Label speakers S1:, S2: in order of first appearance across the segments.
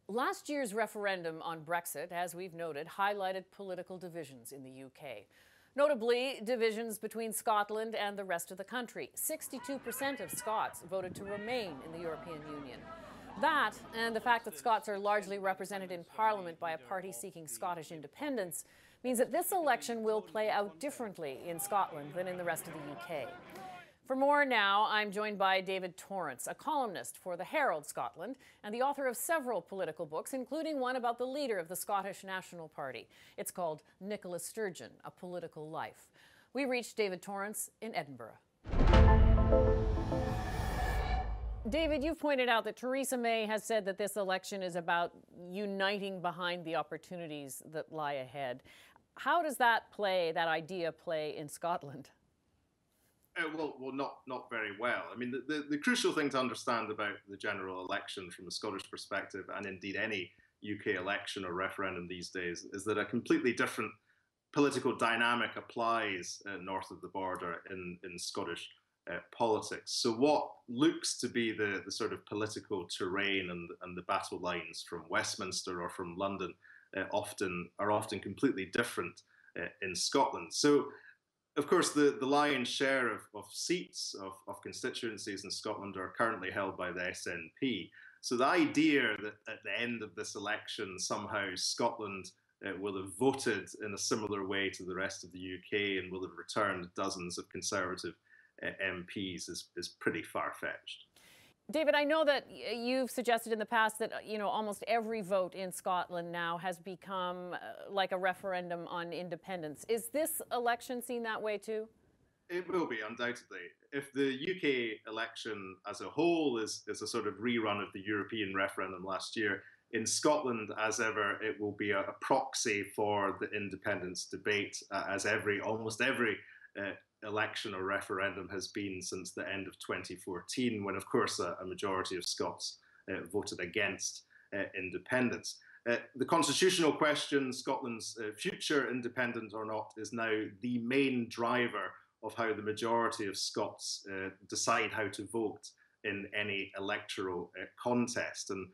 S1: Last year's referendum on Brexit, as we've noted, highlighted political divisions in the UK. Notably, divisions between Scotland and the rest of the country. 62% of Scots voted to remain in the European Union. That, and the fact that Scots are largely represented in Parliament by a party seeking Scottish independence, means that this election will play out differently in Scotland than in the rest of the UK. For more now, I'm joined by David Torrance, a columnist for the Herald Scotland and the author of several political books, including one about the leader of the Scottish National Party. It's called Nicola Sturgeon, A Political Life. We reached David Torrance in Edinburgh. David, you've pointed out that Theresa May has said that this election is about uniting behind the opportunities that lie ahead. How does that idea play in Scotland?
S2: Well, not very well. I mean, the crucial thing to understand about the general election from a Scottish perspective, and indeed any UK election or referendum these days, is that a completely different political dynamic applies north of the border in Scottish politics. So what looks to be the sort of political terrain and the battle lines from Westminster or from London are often completely different in Scotland. So, of course, the lion's share of seats, of constituencies in Scotland are currently held by the SNP. So the idea that at the end of this election, somehow Scotland will have voted in a similar way to the rest of the UK and will have returned dozens of Conservative MPs is pretty far-fetched.
S1: David, I know that you've suggested in the past that, almost every vote in Scotland now has become like a referendum on independence. Is this election seen that way too?
S2: It will be, undoubtedly. If the UK election as a whole is a sort of rerun of the European referendum last year, in Scotland, as ever, it will be a proxy for the independence debate, as almost every election or referendum has been since the end of 2014, when, of course, a majority of Scots voted against independence. The constitutional question, Scotland's future independent or not, is now the main driver of how the majority of Scots decide how to vote in any electoral contest. And,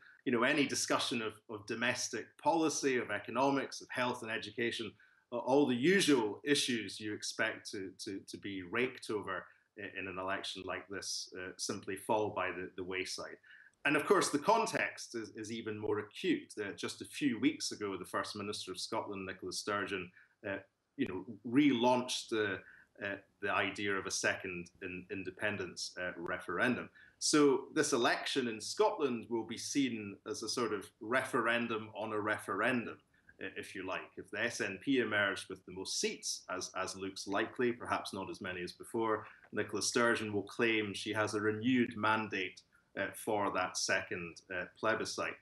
S2: any discussion of domestic policy, of economics, of health and education, all the usual issues you expect to be raked over in an election like this simply fall by the wayside. And of course, the context is even more acute. Just a few weeks ago, the First Minister of Scotland, Nicola Sturgeon, relaunched the idea of a second independence referendum. So this election in Scotland will be seen as a sort of referendum on a referendum, if you like. If the SNP emerged with the most seats, as looks likely, perhaps not as many as before, Nicola Sturgeon will claim she has a renewed mandate for that second plebiscite.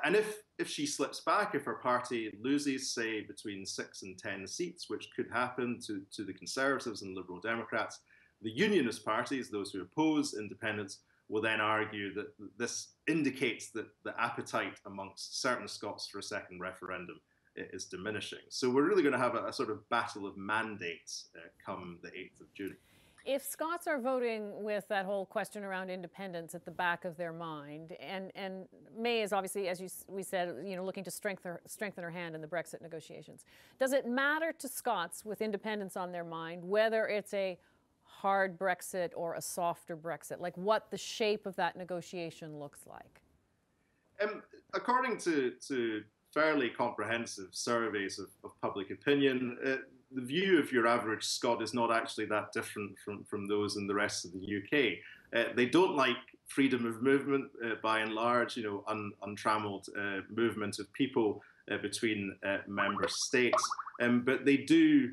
S2: And if she slips back, if her party loses, say, between 6 and 10 seats, which could happen to the Conservatives and Liberal Democrats, the Unionist parties, those who oppose independence, will then argue that this indicates that the appetite amongst certain Scots for a second referendum is diminishing. So we're really going to have a sort of battle of mandates come the 8th of June.
S1: If Scots are voting with that whole question around independence at the back of their mind, and May is obviously, as we said, looking to strengthen her hand in the Brexit negotiations, does it matter to Scots with independence on their mind whether it's a hard Brexit or a softer Brexit, like what the shape of that negotiation looks like?
S2: According to fairly comprehensive surveys of public opinion, the view of your average Scot is not actually that different from those in the rest of the UK. They don't like freedom of movement, by and large, untrammeled movement of people between member states, but they do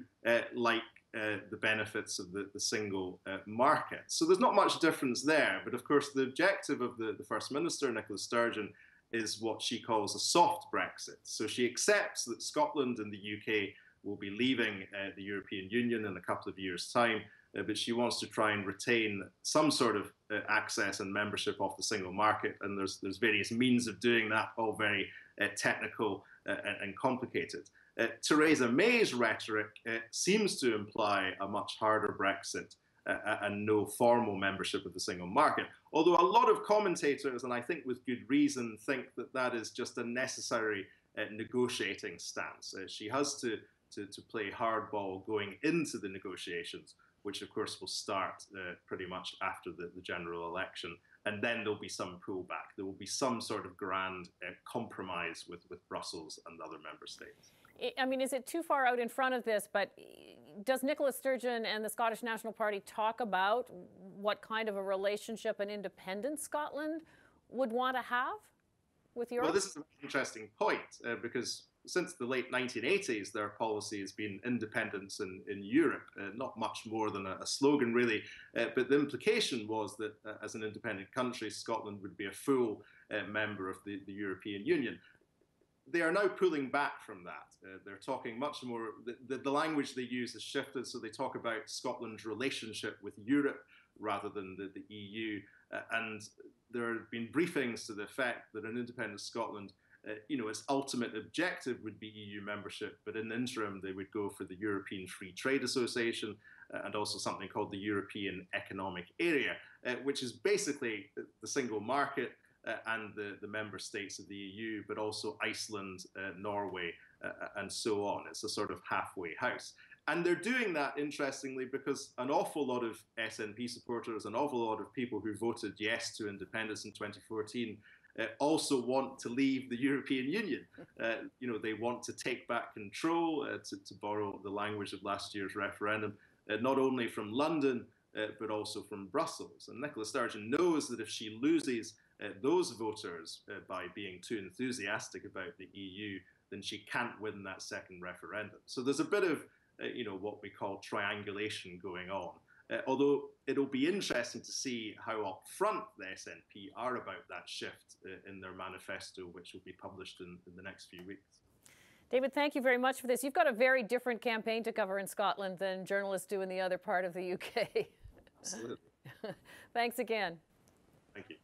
S2: like the benefits of the single market. So there's not much difference there. But of course, the objective of the First Minister, Nicola Sturgeon, is what she calls a soft Brexit. So she accepts that Scotland and the UK will be leaving the European Union in a couple of years' time, but she wants to try and retain some sort of access and membership of the single market. And there's various means of doing that, all very technical and complicated. Theresa May's rhetoric seems to imply a much harder Brexit and no formal membership of the single market. Although a lot of commentators, and I think with good reason, think that that is just a necessary negotiating stance. She has to play hardball going into the negotiations, which of course will start pretty much after the general election. And then there'll be some pullback. There will be some sort of grand compromise with Brussels and other member states.
S1: I mean, is it too far out in front of this? But does Nicola Sturgeon and the Scottish National Party talk about what kind of a relationship an independent Scotland would want to have with Europe?
S2: Well, this is an interesting point because since the late 1980s, their policy has been independence in Europe, not much more than a slogan, really. But the implication was that as an independent country, Scotland would be a full member of the European Union. They are now pulling back from that. They're talking much more, the language they use has shifted, so they talk about Scotland's relationship with Europe rather than the EU. And there have been briefings to the effect that an independent Scotland, its ultimate objective would be EU membership, but in the interim, they would go for the European Free Trade Association and also something called the European Economic Area, which is basically the single market and the member states of the EU, but also Iceland, Norway, and so on. It's a sort of halfway house. And they're doing that, interestingly, because an awful lot of SNP supporters, an awful lot of people who voted yes to independence in 2014 also want to leave the European Union. They want to take back control, to borrow the language of last year's referendum, not only from London, but also from Brussels. And Nicola Sturgeon knows that if she loses those voters by being too enthusiastic about the EU, then she can't win that second referendum. So there's a bit of what we call triangulation going on. Although it'll be interesting to see how upfront the SNP are about that shift in their manifesto, which will be published in the next few weeks.
S1: David, thank you very much for this. You've got a very different campaign to cover in Scotland than journalists do in the other part of the UK.
S2: Absolutely.
S1: Thanks again.
S2: Thank you.